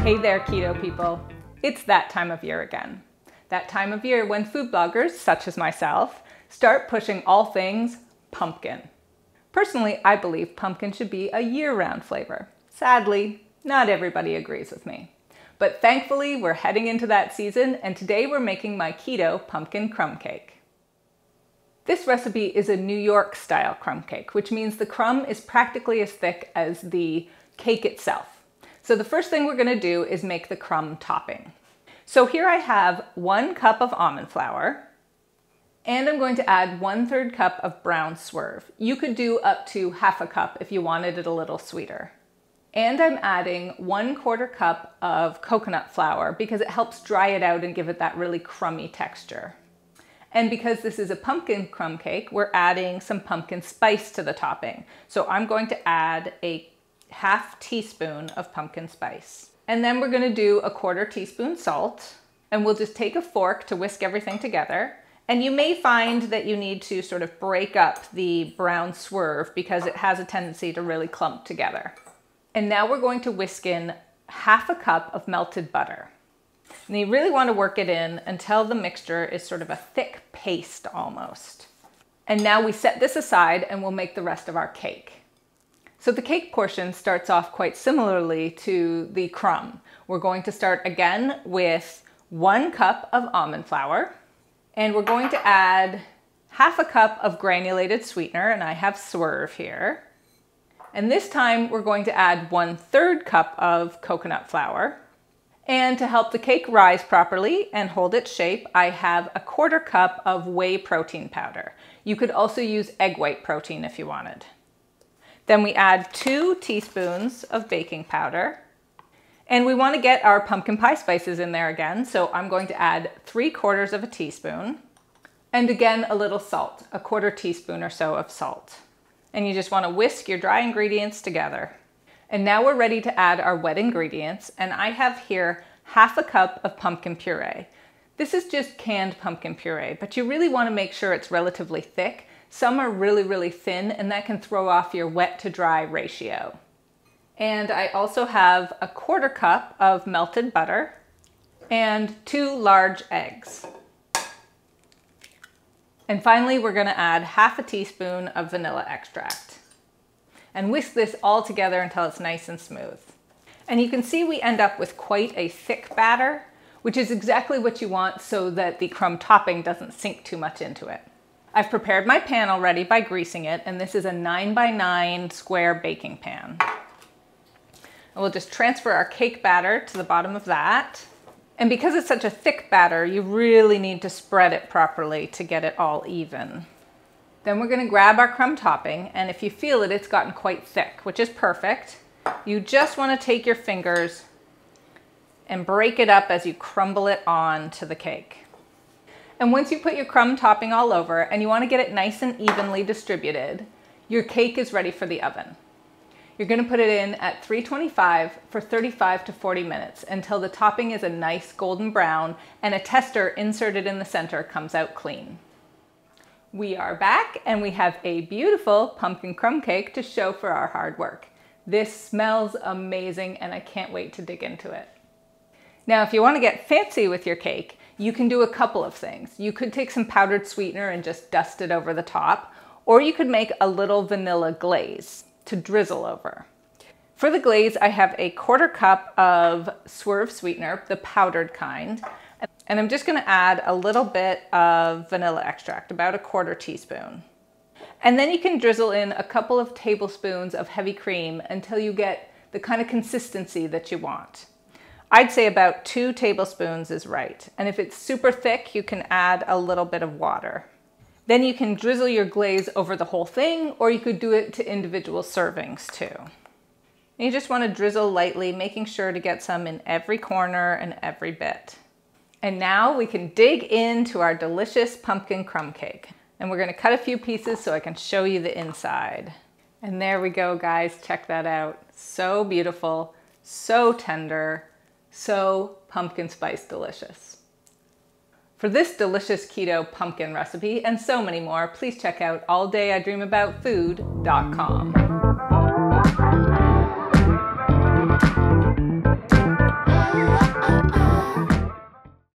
Hey there, keto people. It's that time of year again. That time of year when food bloggers, such as myself, start pushing all things pumpkin. Personally, I believe pumpkin should be a year-round flavor. Sadly, not everybody agrees with me. But thankfully, we're heading into that season, and today we're making my keto pumpkin crumb cake. This recipe is a New York style crumb cake, which means the crumb is practically as thick as the cake itself. So the first thing we're gonna do is make the crumb topping. So here I have 1 cup of almond flour, and I'm going to add 1/3 cup of brown swerve. You could do up to 1/2 cup if you wanted it a little sweeter. And I'm adding 1/4 cup of coconut flour because it helps dry it out and give it that really crummy texture. And because this is a pumpkin crumb cake, we're adding some pumpkin spice to the topping. So I'm going to add a 1/2 teaspoon of pumpkin spice. And then we're gonna do a 1/4 teaspoon salt, and we'll just take a fork to whisk everything together. And you may find that you need to sort of break up the brown swerve because it has a tendency to really clump together. And now we're going to whisk in 1/2 cup of melted butter. And you really want to work it in until the mixture is sort of a thick paste almost. And now we set this aside and we'll make the rest of our cake. So the cake portion starts off quite similarly to the crumb. We're going to start again with 1 cup of almond flour, and we're going to add 1/2 cup of granulated sweetener, and I have swerve here. And this time we're going to add 1/3 cup of coconut flour. And to help the cake rise properly and hold its shape, I have 1/4 cup of whey protein powder. You could also use egg white protein if you wanted. Then we add 2 teaspoons of baking powder. And we want to get our pumpkin pie spices in there again, so I'm going to add 3/4 of a teaspoon. And again, a little salt, 1/4 teaspoon or so of salt. And you just want to whisk your dry ingredients together. And now we're ready to add our wet ingredients, and I have here 1/2 cup of pumpkin puree. This is just canned pumpkin puree, but you really want to make sure it's relatively thick. Some are really, really thin, and that can throw off your wet to dry ratio. And I also have 1/4 cup of melted butter and 2 large eggs. And finally, we're going to add 1/2 teaspoon of vanilla extract. And whisk this all together until it's nice and smooth. And you can see we end up with quite a thick batter, which is exactly what you want so that the crumb topping doesn't sink too much into it. I've prepared my pan already by greasing it, and this is a 9x9 square baking pan. And we'll just transfer our cake batter to the bottom of that. And because it's such a thick batter, you really need to spread it properly to get it all even. Then we're gonna grab our crumb topping, and if you feel it, it's gotten quite thick, which is perfect. You just wanna take your fingers and break it up as you crumble it onto the cake. And once you put your crumb topping all over and you wanna get it nice and evenly distributed, your cake is ready for the oven. You're gonna put it in at 325 for 35 to 40 minutes until the topping is a nice golden brown and a tester inserted in the center comes out clean. We are back and we have a beautiful pumpkin crumb cake to show for our hard work. This smells amazing and I can't wait to dig into it. Now, if you want to get fancy with your cake, you can do a couple of things. You could take some powdered sweetener and just dust it over the top, or you could make a little vanilla glaze to drizzle over. For the glaze, I have 1/4 cup of swerve sweetener, the powdered kind, and I'm just gonna add a little bit of vanilla extract, about 1/4 teaspoon. And then you can drizzle in a couple of tablespoons of heavy cream until you get the kind of consistency that you want. I'd say about 2 tablespoons is right. And if it's super thick, you can add a little bit of water. Then you can drizzle your glaze over the whole thing, or you could do it to individual servings too. And you just want to drizzle lightly, making sure to get some in every corner and every bit. And now we can dig into our delicious pumpkin crumb cake. And we're going to cut a few pieces so I can show you the inside. And there we go, guys. Check that out. So beautiful, so tender, so pumpkin spice delicious. For this delicious keto pumpkin recipe and so many more, please check out alldayidreamaboutfood.com.